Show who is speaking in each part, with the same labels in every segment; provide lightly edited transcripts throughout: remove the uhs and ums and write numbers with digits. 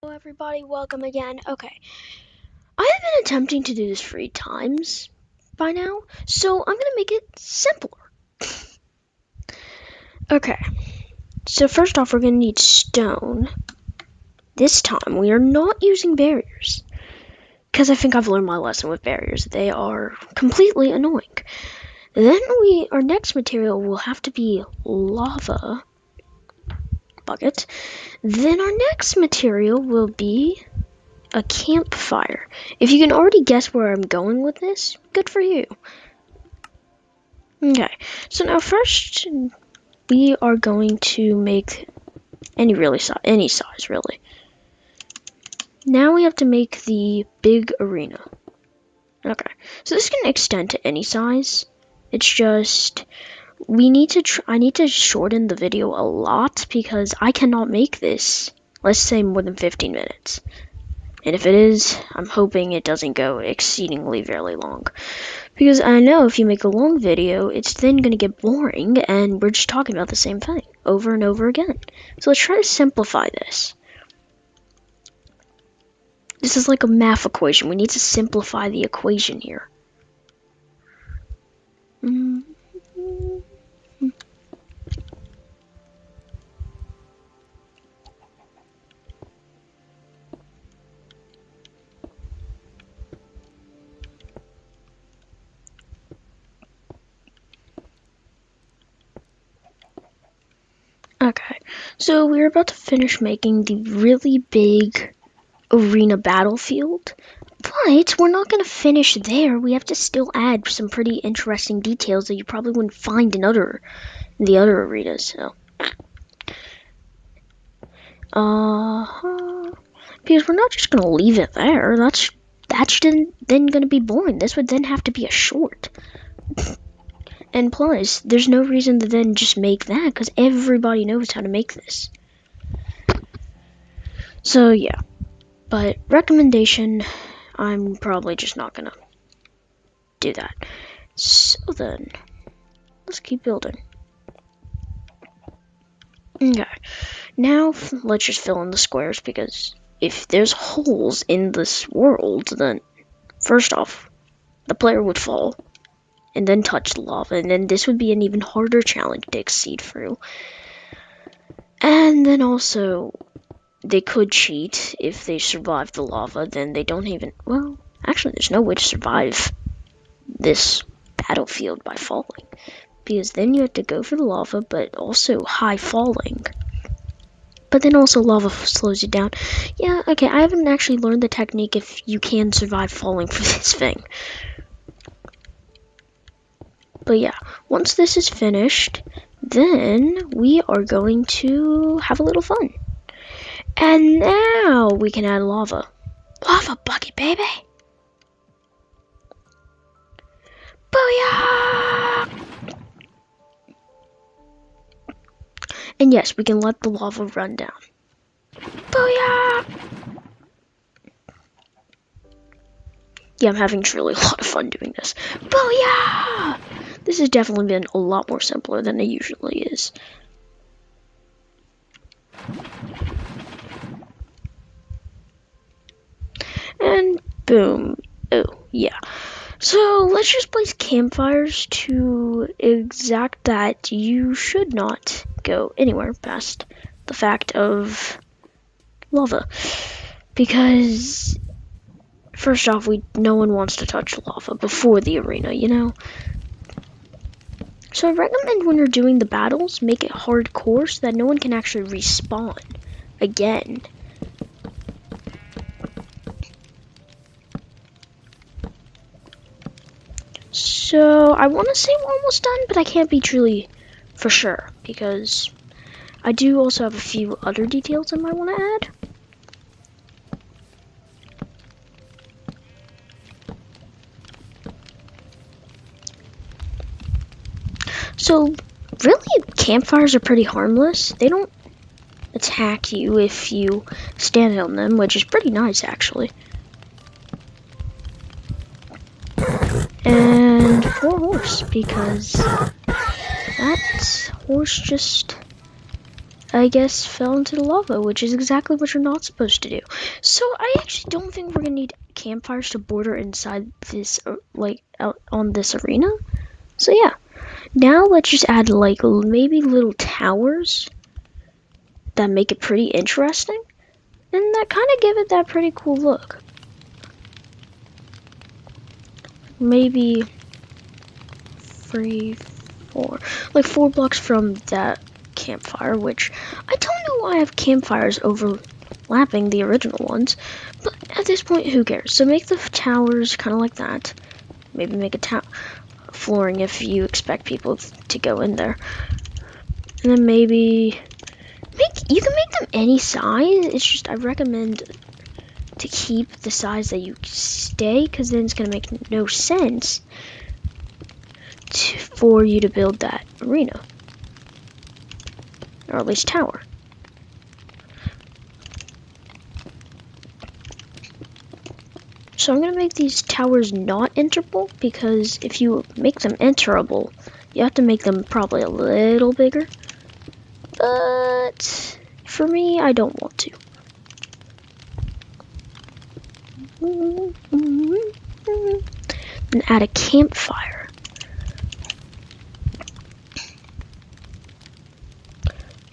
Speaker 1: Hello everybody, welcome again. Okay, I have been attempting to do this 3 times by now, so I'm gonna make it simpler. Okay, so first off we're gonna need stone. This time we are not using barriers, because I think I've learned my lesson with barriers. They are completely annoying. Then our next material will have to be lava bucket. Then our next material will be a campfire. If you can already guess where I'm going with this, good for you. Okay, so now first we are going to make any size really. Now we have to make the big arena. Okay, so this can extend to any size. It's just I need to shorten the video a lot because I cannot make this, let's say, more than 15 minutes. And if it is, I'm hoping it doesn't go exceedingly very long. Because I know if you make a long video, it's then going to get boring, and we're just talking about the same thing over and over again. So let's try to simplify this. This is like a math equation. We need to simplify the equation here. Okay, so we're about to finish making the really big arena battlefield, but we're not going to finish there. We have to still add some pretty interesting details that you probably wouldn't find in the other arenas. So, because we're not just going to leave it there. That's then going to be boring. This would then have to be a short. And plus, there's no reason to then just make that, because everybody knows how to make this. So, yeah. But, recommendation, I'm probably just not gonna do that. So then, let's keep building. Okay. Now, let's just fill in the squares, because if there's holes in this world, then, first off, the player would fall and then touch the lava, and then this would be an even harder challenge to exceed through. And then also, they could cheat if they survive the lava, then they don't even, well, actually there's no way to survive this battlefield by falling, because then you have to go for the lava, but also high falling. But then also lava slows you down. Yeah, okay, I haven't actually learned the technique if you can survive falling for this thing. But yeah, once this is finished, then we are going to have a little fun. And now we can add lava. Lava bucket, baby! Booyah! And yes, we can let the lava run down. Booyah! Yeah, I'm having truly a lot of fun doing this. Booyah! This has definitely been a lot more simpler than it usually is. And boom. Oh, yeah. So let's just place campfires to exact that you should not go anywhere past the fact of lava. Because first off, no one wants to touch lava before the arena, you know? So I recommend when you're doing the battles, make it hardcore so that no one can actually respawn again. So I want to say we're almost done, but I can't be truly for sure, because I do also have a few other details I might want to add. So, really, campfires are pretty harmless. They don't attack you if you stand on them, which is pretty nice, actually. And 4 horse, because that horse just I guess, fell into the lava, which is exactly what you're not supposed to do. So I actually don't think we're gonna need campfires to border inside this, like, out on this arena. So yeah, now let's just add, like, maybe little towers that make it pretty interesting, and that kind of give it that pretty cool look. Maybe 3, 4, like 4 blocks from that campfire, which I don't know why I have campfires overlapping the original ones, but at this point, who cares? So make the towers kind of like that. Maybe make a flooring if you expect people to go in there, and then maybe you can make them any size. It's just I recommend to keep the size that you stay, because then it's gonna make no sense for you to build that arena, or at least tower. So I'm going to make these towers not enterable, because if you make them enterable, you have to make them probably a little bigger. But for me, I don't want to. And add a campfire.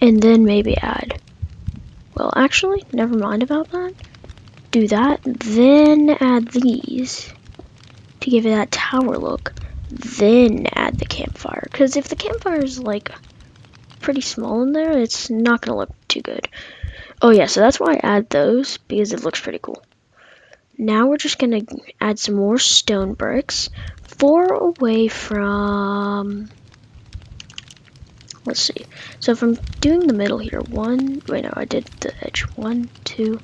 Speaker 1: And then maybe add, well, actually, never mind about that. Do that, then add these to give it that tower look, then add the campfire, because if the campfire is like pretty small in there, it's not gonna look too good. Oh yeah, so that's why I add those, because it looks pretty cool. Now we're just gonna add some more stone bricks, 4 away from, let's see, so if I'm doing the middle here, I did the edge, 1, 2,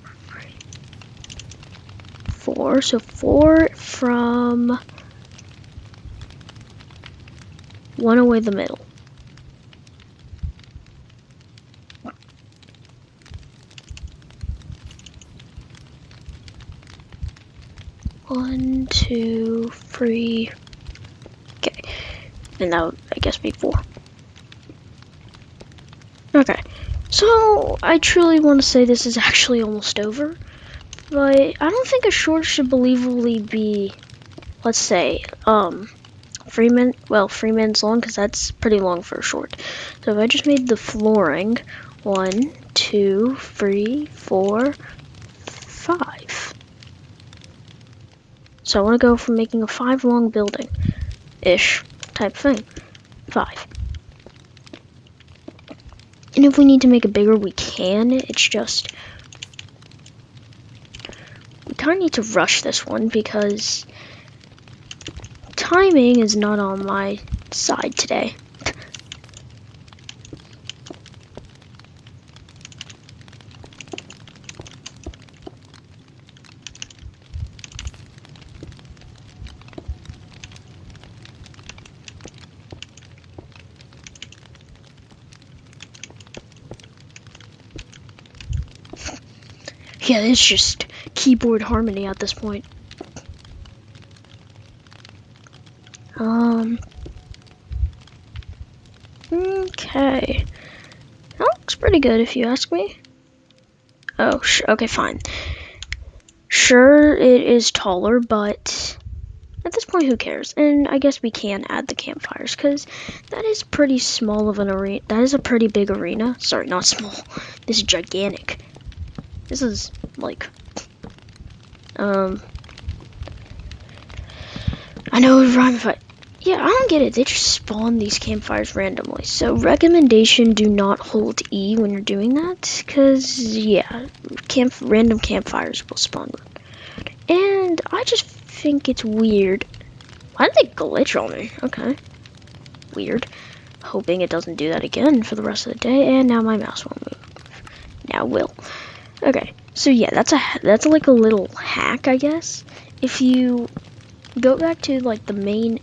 Speaker 1: 4, so 4 from 1 away the middle. One, 2, 3. Okay, and that would, I guess, be 4. Okay, so I truly want to say this is actually almost over, but I don't think a short should believably be, let's say, 3 minutes long, because that's pretty long for a short. So if I just made the flooring 1, 2, 3, 4, 5. So I want to go from making a 5 long building-ish type thing. 5. And if we need to make it bigger, we can. It's just, we kind of need to rush this one, because timing is not on my side today. Yeah, it's just keyboard harmony at this point. Okay. That looks pretty good if you ask me. Oh, okay, fine. Sure, it is taller, but at this point, who cares? And I guess we can add the campfires, because that is pretty small of an arena. That is a pretty big arena. Sorry, not small. This is gigantic. This is, like, I know it would rhyme if yeah, I don't get it. They just spawn these campfires randomly. So recommendation, do not hold E when you're doing that, because, yeah, random campfires will spawn. And I just think it's weird. Why did they glitch on me? Okay. Weird. Hoping it doesn't do that again for the rest of the day. And now my mouse won't move. Now it will. Okay. So yeah, that's like a little hack, I guess. If you go back to like the main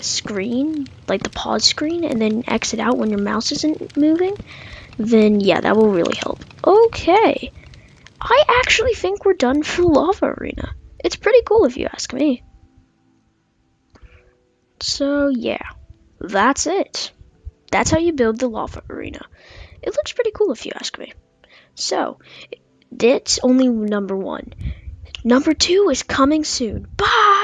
Speaker 1: screen, like the pause screen, and then exit out when your mouse isn't moving, then yeah, that will really help. Okay. I actually think we're done for Lava Arena. It's pretty cool if you ask me. So yeah, that's it. That's how you build the Lava Arena. It looks pretty cool if you ask me. So, that's only number 1. Number 2 is coming soon. Bye!